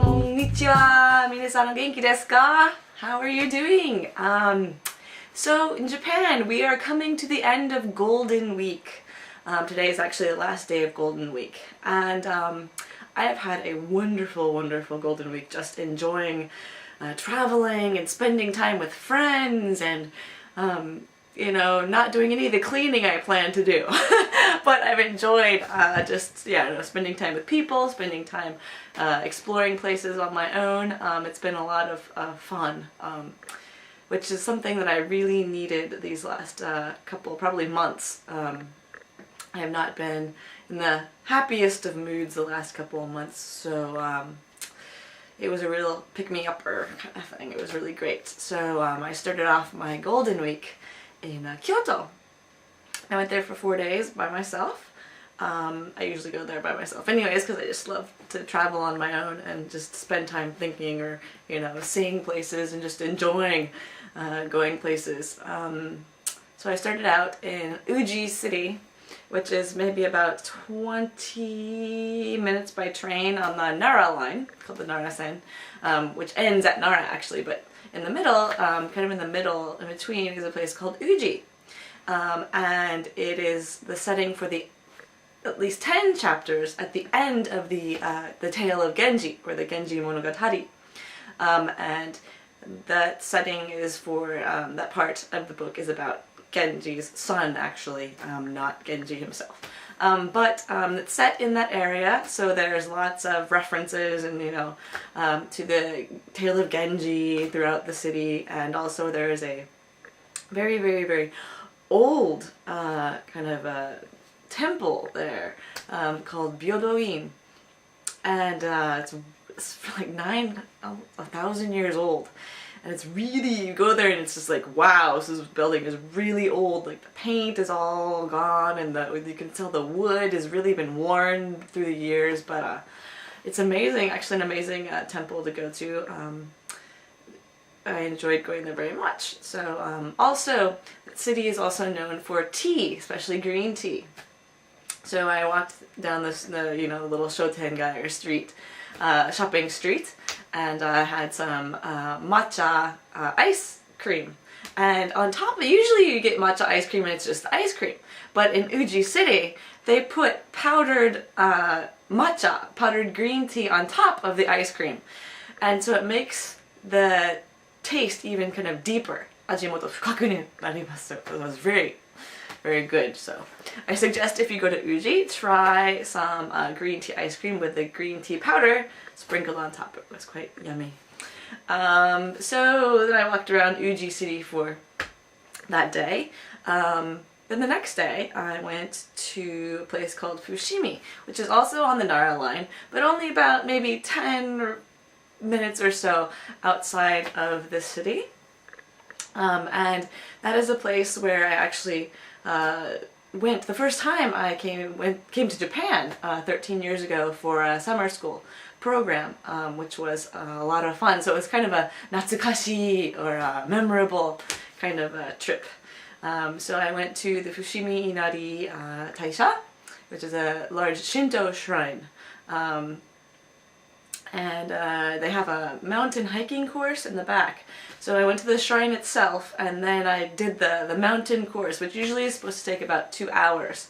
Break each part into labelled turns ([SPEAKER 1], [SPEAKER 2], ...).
[SPEAKER 1] Konnichiwa! Minasan genki desu ka? How are you doing? So in Japan, we are coming to the end of Golden Week. Today is actually the last day of Golden Week, and I have had a wonderful, wonderful Golden Week, just enjoying traveling and spending time with friends and you know, not doing any of the cleaning I plan to do. But I've enjoyed just, yeah, spending time with people, spending time exploring places on my own. It's been a lot of fun, which is something that I really needed these last couple, probably months. I have not been in the happiest of moods the last couple of months, so it was a real pick-me-upper kind of thing. It was really great. So I started off my Golden Week in Kyoto. I went there for 4 days by myself. I usually go there by myself anyways because I just love to travel on my own and just spend time thinking or, you know, seeing places and just enjoying going places. So I started out in Uji City, which is maybe about 20 minutes by train on the Nara line, called the Nara-sen, which ends at Nara actually, but in the middle, kind of in the middle, in between, is a place called Uji. And it is the setting for the at least 10 chapters at the end of the tale of Genji, or the Genji Monogatari. And that setting is for, that part of the book is about Genji's son, actually, not Genji himself. But it's set in that area, so there's lots of references and, you know, to the tale of Genji throughout the city, and also there's a very, very, very old kind of a temple there called Byodo-in, and it's like 1,000 years old. And it's really, you go there and it's just like, wow, this building is really old. Like the paint is all gone and you can tell the wood has really been worn through the years. But it's amazing, actually an amazing temple to go to. I enjoyed going there very much. So also, the city is also known for tea, especially green tea. So I walked down this, you know, little shotengai or street, shopping street, and had some matcha ice cream. And on top of, usually you get matcha ice cream and it's just ice cream. But in Uji City, they put powdered matcha, powdered green tea on top of the ice cream. And so it makes the taste even kind of deeper. Ajimoto fukaku ni narimasu. It was very, very good. So I suggest if you go to Uji, try some green tea ice cream with the green tea powder sprinkled on top. It was quite yummy. So then I walked around Uji City for that day. Then the next day I went to a place called Fushimi, which is also on the Nara line, but only about maybe 10 minutes or so outside of the city. And that is a place where I actually went the first time I came to Japan 13 years ago for a summer school program, which was a lot of fun. So it was kind of a natsukashi or a memorable kind of a trip. So I went to the Fushimi Inari Taisha, which is a large Shinto shrine. And they have a mountain hiking course in the back. So I went to the shrine itself, and then I did the mountain course, which usually is supposed to take about 2 hours.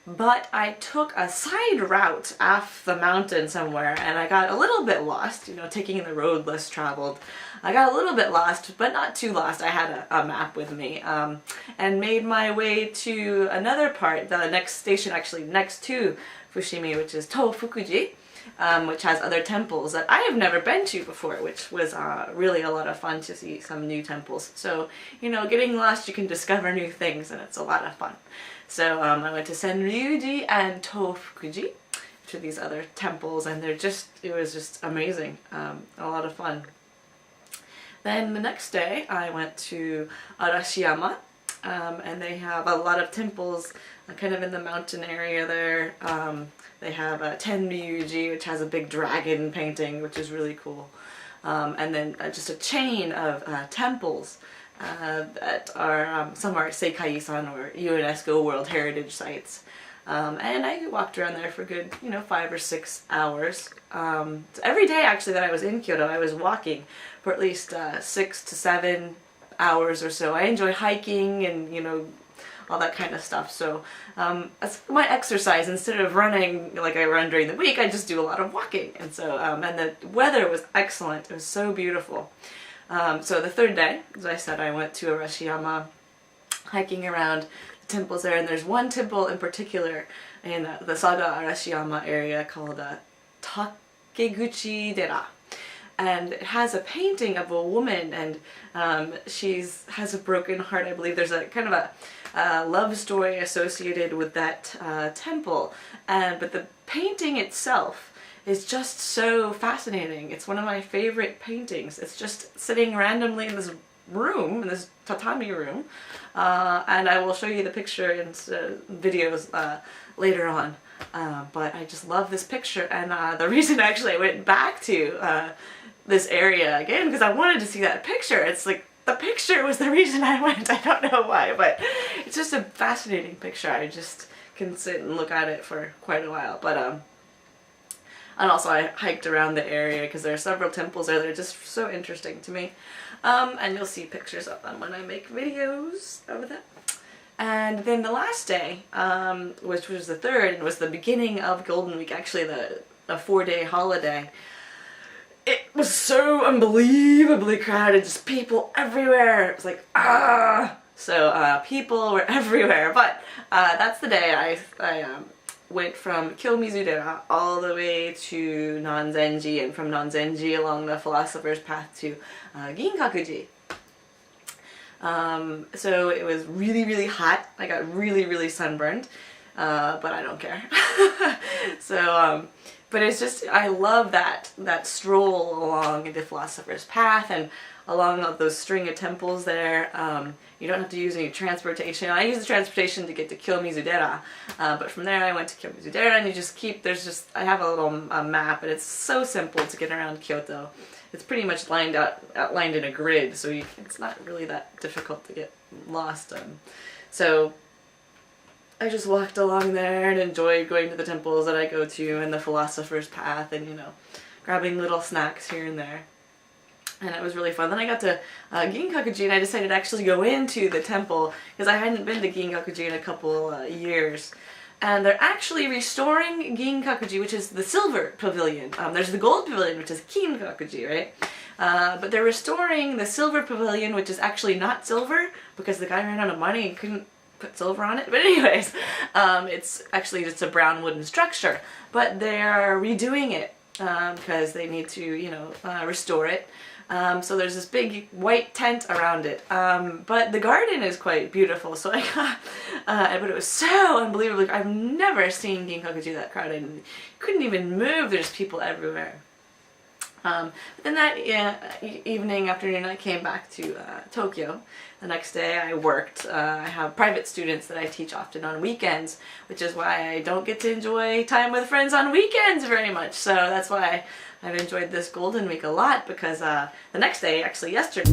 [SPEAKER 1] But I took a side route off the mountain somewhere, and I got a little bit lost, you know, taking the road less traveled. I got a little bit lost, but not too lost. I had a map with me, and made my way to another part, the next station actually next to Fushimi, which is Tofukuji. Which has other temples that I have never been to before, which was really a lot of fun to see some new temples. So, you know, getting lost, you can discover new things, and it's a lot of fun. So I went to Senryuji and Tofukuji, which are these other temples, and it was just amazing, a lot of fun. Then the next day I went to Arashiyama, and they have a lot of temples kind of in the mountain area there. They have Tenryuji, which has a big dragon painting, which is really cool. And then just a chain of temples that are, some are Seikaisan or UNESCO World Heritage Sites. And I walked around there for a good, 5 or 6 hours. So every day actually that I was in Kyoto, I was walking for at least 6 to 7 hours or so. I enjoy hiking and, all that kind of stuff. So that's my exercise. Instead of running like I run during the week, I just do a lot of walking. And so, and the weather was excellent. It was so beautiful. So the third day, as I said, I went to Arashiyama, hiking around the temples there. And there's one temple in particular in the Saga Arashiyama area called Takeguchi-dera. And it has a painting of a woman, and she has a broken heart. I believe there's a kind of a love story associated with that temple, but the painting itself is just so fascinating. It's one of my favorite paintings. It's just sitting randomly in this room, in this tatami room, and I will show you the picture in videos later on. But I just love this picture, and the reason actually I went back to this area again, because I wanted to see that picture. It's like the picture was the reason I went. I don't know why, but it's just a fascinating picture. I just can sit and look at it for quite a while. But and also I hiked around the area because there are several temples there that are just so interesting to me. And you'll see pictures of them when I make videos of them. And then the last day, which was the third, and was the beginning of Golden Week, actually the 4-day holiday. It was so unbelievably crowded, just people everywhere. It was like, ah! So people were everywhere, but that's the day I went from Kyomizu-dera all the way to Nanzenji, and from Nanzenji along the Philosopher's Path to Ginkakuji. So it was really, really hot. I got really, really sunburned, but I don't care. So, but it's just, I love that stroll along the Philosopher's Path and along those string of temples there. You don't have to use any transportation. I used the transportation to get to Kyomizu-dera, but from there I went to Kyomizu-dera, and you just keep, I have a little map, and it's so simple to get around Kyoto. It's pretty much outlined in a grid, so it's not really that difficult to get lost. So I just walked along there and enjoyed going to the temples that I go to and the Philosopher's Path, and grabbing little snacks here and there. And it was really fun. Then I got to Ginkakuji, and I decided to actually go into the temple because I hadn't been to Ginkakuji in a couple years. And they're actually restoring Ginkakuji, which is the silver pavilion. There's the gold pavilion, which is Kinkakuji, right? But they're restoring the silver pavilion, which is actually not silver because the guy ran out of money and couldn't put silver on it. But anyways, it's actually just a brown wooden structure. But they are redoing it because they need to, restore it. So there's this big white tent around it, but the garden is quite beautiful, so I got, but it was so unbelievable. I've never seen Ginkakuji that crowded, and couldn't even move. There's people everywhere. But then that afternoon, I came back to Tokyo. The next day I worked. I have private students that I teach often on weekends, which is why I don't get to enjoy time with friends on weekends very much. So that's why I've enjoyed this Golden Week a lot, because the next day, actually yesterday,